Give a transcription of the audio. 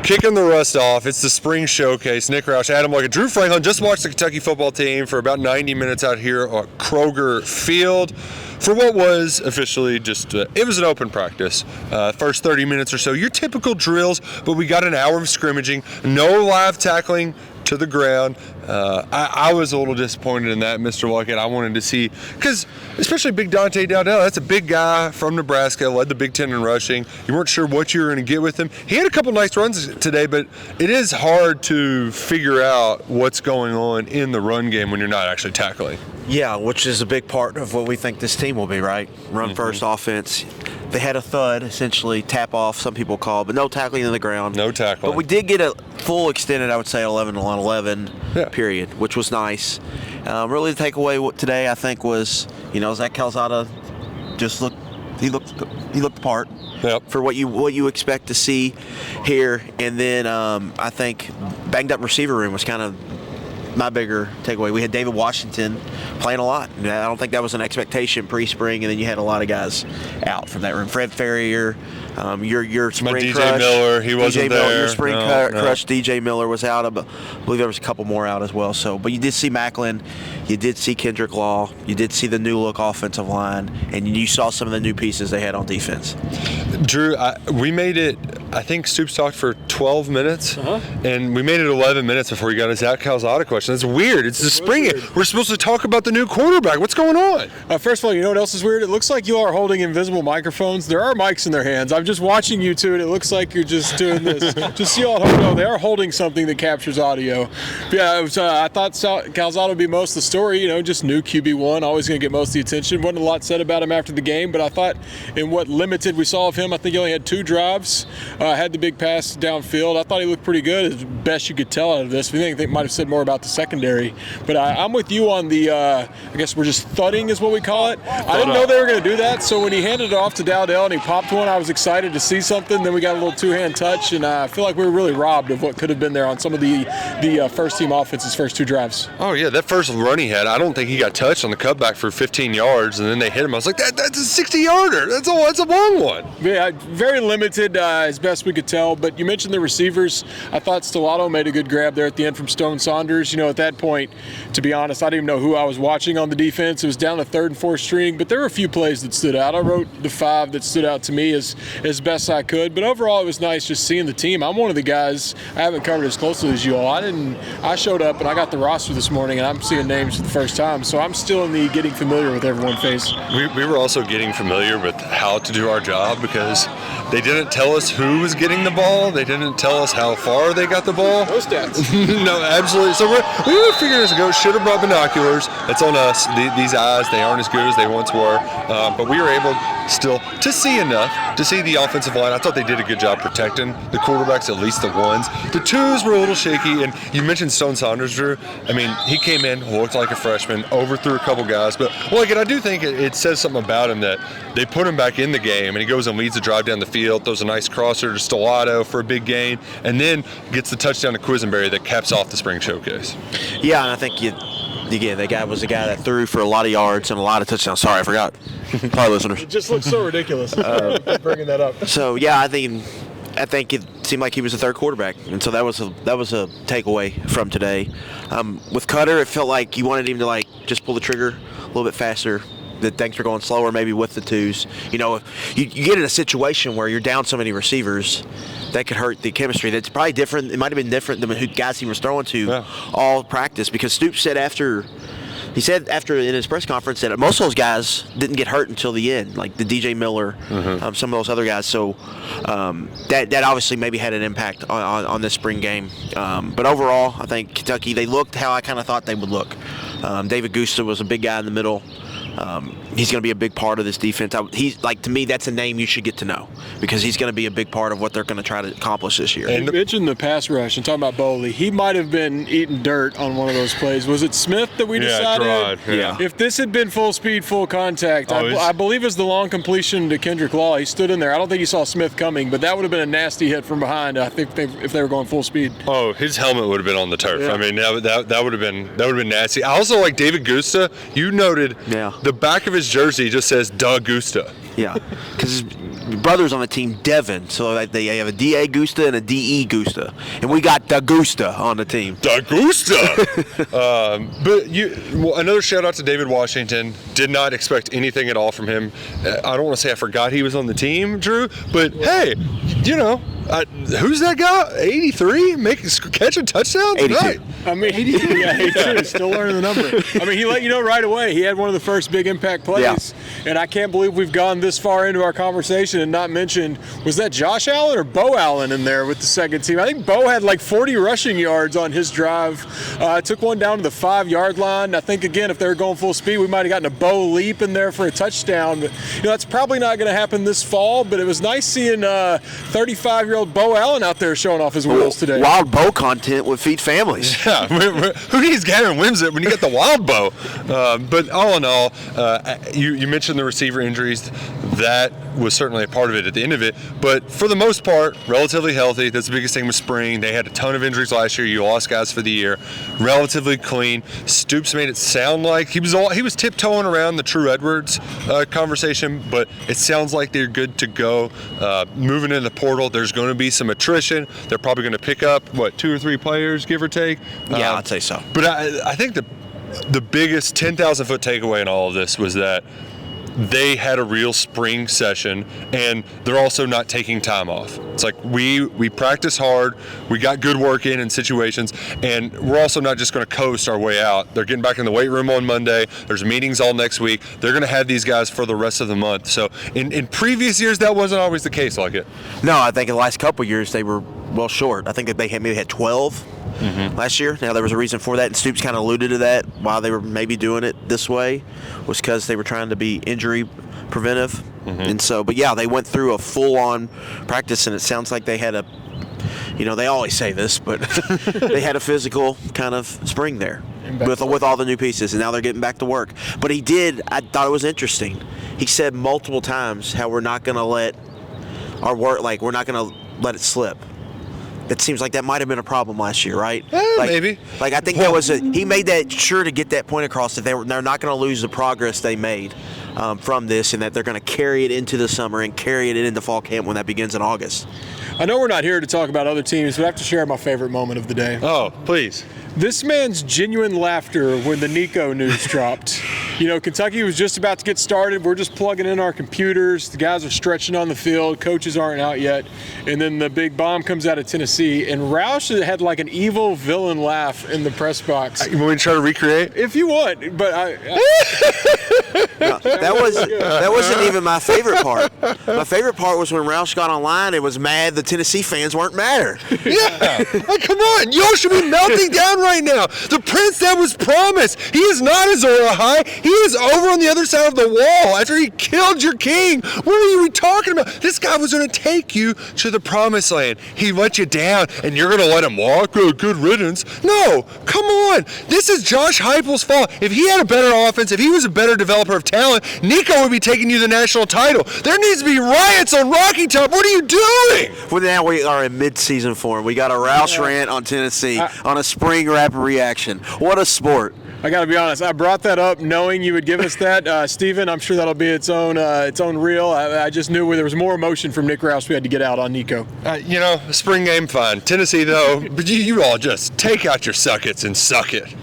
Kicking the rust off. It's the spring showcase. Nick Roush, Adam Luckett, Drew Franklin just watched the Kentucky football team for about 90 minutes out here at Kroger Field for what was officially just it was an open practice. First 30 minutes or so, your typical drills, but we got an hour of scrimmaging, no live tackling to the ground. I was a little disappointed in that, Mr. Luckett. I wanted to see, because especially big Dante Dowdell, that's a big guy from Nebraska, led the Big Ten in rushing. You weren't sure what you were going to get with him. He had a couple nice runs today, but it is hard to figure out what's going on in the run game when you're not actually tackling. Yeah, which is a big part of what we think this team will be, right? Run-first offense. They had a thud, essentially, tap-off, some people call it, but no tackling on the ground. No tackling. But we did get a full extended, I would say, 11-on-11 period, which was nice. Really the takeaway today, I think, was, Zach Calzada just looked the part for what you expect to see here. And then I think banged-up receiver room was kind of my bigger takeaway. We had David Washington playing a lot. I don't think that was an expectation pre-spring, and then you had a lot of guys out from that room. Fred Ferrier, your spring DJ crush. Miller, he wasn't there. Your spring crush, DJ Miller was out. I believe there was a couple more out as well. So, but you did see Macklin, you did see Kendrick Law, you did see the new look offensive line, and you saw some of the new pieces they had on defense. Drew, we made it. I think Stoops talked for 12 minutes, and we made it 11 minutes before he got his Zach Calzada question. That's weird. It's the spring. We're supposed to talk about the new quarterback. What's going on? First of all, you know what else is weird? It looks like you all are holding invisible microphones. There are mics in their hands. I'm just watching you two, and it looks like you're just doing this. Just so you all know, they are holding something that captures audio. But yeah, it was, I thought Calzada would be most of the story. Just new QB1, always going to get most of the attention. Wasn't a lot said about him after the game, but I thought in what limited we saw of him, I think he only had 2 drives. Had the big pass downfield. I thought he looked pretty good, as best you could tell out of this. We think they might have said more about the secondary. But I'm with you on the, I guess we're just thudding is what we call it. I didn't know they were going to do that, so when he handed it off to Dowdell and he popped one, I was excited to see something. Then we got a little two-hand touch, and I feel like we were really robbed of what could have been there on some of the first-team offense's first 2 drives. Oh, yeah, that first run he had, I don't think he got touched on the cutback for 15 yards, and then they hit him. I was like, that's a 60-yarder. That's a long one. Yeah, very limited as best we could tell, but you mentioned the receivers. I thought Stellato made a good grab there at the end from Stone Saunders. At that point, to be honest, I didn't even know who I was watching on the defense. It was down to 3rd and 4th string, but there were a few plays that stood out. I wrote the 5 that stood out to me as best I could, but overall it was nice just seeing the team. I'm one of the guys, I haven't covered as closely as you all. I showed up and I got the roster this morning, and I'm seeing names for the first time, so I'm still in the getting familiar with everyone phase. We were also getting familiar with how to do our job, because they didn't tell us who was getting the ball. They didn't tell us how far they got the ball. No stats. No, absolutely. So we were figuring this ago. Should have brought binoculars. That's on us. These eyes, they aren't as good as they once were. But we were able still to see enough to see the offensive line. I thought they did a good job protecting the quarterbacks, at least the ones. The 2s were a little shaky, and you mentioned Stone Saunders, Drew. I mean, he came in, looked like a freshman, overthrew a couple guys. But, I do think it says something about him that they put him back in the game, and he goes and leads the drive down the field, throws a nice crosser to Stellato for a big gain, and then gets the touchdown to Quisenberry that caps off the spring showcase. Yeah, and I think that guy was a guy that threw for a lot of yards and a lot of touchdowns. Sorry, I forgot. Probably listeners. It just looks so ridiculous bringing that up. So, yeah, I think it seemed like he was the 3rd quarterback, and so that was a takeaway from today. With Cutter, it felt like you wanted him to just pull the trigger a little bit faster. That things were going slower, maybe with the 2s. You get in a situation where you're down so many receivers, that could hurt the chemistry. That's probably different. It might have been different than who guys he was throwing to all practice, because Stoops said after in his press conference that most of those guys didn't get hurt until the end, like the DJ Miller, some of those other guys. So that obviously maybe had an impact on this spring game. But overall, I think Kentucky, they looked how I kind of thought they would look. David Gusta was a big guy in the middle. He's going to be a big part of this defense. To me, that's a name you should get to know, because he's going to be a big part of what they're going to try to accomplish this year. And you mentioned the pass rush and talking about Boley. He might have been eating dirt on one of those plays. Was it Smith that we decided? Yeah. If this had been full speed, full contact, I believe it was the long completion to Kendrick Law. He stood in there. I don't think he saw Smith coming, but that would have been a nasty hit from behind. I think if they were going full speed. Oh, his helmet would have been on the turf. Yeah. I mean, that would have been nasty. I also like David Gusta. You noted the back of his jersey just says Doug Gusta. Yeah, because brothers on the team, Devin. So they have a D.A. Gusta and a D.E. Gusta. And we got Da Gusta on the team. Da Gusta! Another shout out to David Washington. Did not expect anything at all from him. I don't want to say I forgot he was on the team, Drew, but hey, who's that guy? 83? Catching touchdowns? 82. Right. I mean, 82. Still learning the number. I mean, he let you know right away. He had one of the first big impact plays. Yeah. And I can't believe we've gone this far into our conversation and not mentioned, was that Josh Allen or Bo Allen in there with the second team? I think Bo had like 40 rushing yards on his drive. Took one down to the 5-yard line. I think, again, if they were going full speed, we might have gotten a Bo leap in there for a touchdown. But, that's probably not going to happen this fall, but it was nice seeing 35-year-old Bo Allen out there showing off his wheels today. Wild Bo content would feed families. Yeah, who needs Gavin Wimsatt when you get the wild Bo? But all in all, you mentioned the receiver injuries. That was certainly a part of it at the end of it. But for the most part, relatively healthy. That's the biggest thing with spring. They had a ton of injuries last year. You lost guys for the year. Relatively clean. Stoops made it sound like he was tiptoeing around the True Edwards conversation, but it sounds like they're good to go. Moving into the portal, there's going to be some attrition. They're probably going to pick up, 2 or 3 players, give or take? Yeah, I'd say so. But I think the biggest 10,000-foot takeaway in all of this was that they had a real spring session, and they're also not taking time off. It's like we practice hard, we got good work in situations, and we're also not just going to coast our way out. They're getting back in the weight room on Monday. There's meetings all next week. They're going to have these guys for the rest of the month. So in previous years, that wasn't always the case like it. No, I think in the last couple of years they were well short. I think that they maybe had 12 last year. Now, there was a reason for that, and Stoops kind of alluded to that why they were maybe doing it this way was because they were trying to be injury preventive. And so, but yeah, they went through a full-on practice, and it sounds like they had they always say this, but they had a physical kind of spring there with all the new pieces, and now they're getting back to work. But I thought it was interesting. He said multiple times how we're not going to let our work, we're not going to let it slip. It seems like that might have been a problem last year, right? Maybe. I think he made that sure to get that point across that they're not going to lose the progress they made from this, and that they're going to carry it into the summer and carry it into fall camp when that begins in August. I know we're not here to talk about other teams, but I have to share my favorite moment of the day. Oh, please. This man's genuine laughter when the Nico news dropped. Kentucky was just about to get started. We're just plugging in our computers. The guys are stretching on the field. Coaches aren't out yet. And then the big bomb comes out of Tennessee. And Roush had like an evil villain laugh in the press box. You want me to try to recreate? If you want. But that wasn't even my favorite part. My favorite part was when Roush got online and was mad the Tennessee fans weren't madder. Yeah. Come on. Y'all should be melting down right now. The prince that was promised. He is not Azora High. He is over on the other side of the wall after he killed your king. What are we talking about? This guy was going to take you to the promised land. He let you down, and you're going to let him walk? Oh, good riddance. No. Come on. This is Josh Heupel's fault. If he had a better offense, if he was a better developer of talent, Nico would be taking you the national title. There needs to be riots on Rocky Top. What are you doing? Well, now we are in mid-season form. We got a Roush rant on Tennessee on a spring rapid reaction. What a sport. I got to be honest. I brought that up knowing you would give us that. Steven, I'm sure that'll be its own reel. I just knew there was more emotion from Nick Roush we had to get out on Nico. Spring game fine. Tennessee, though, but you all just take out your suckets and suck it.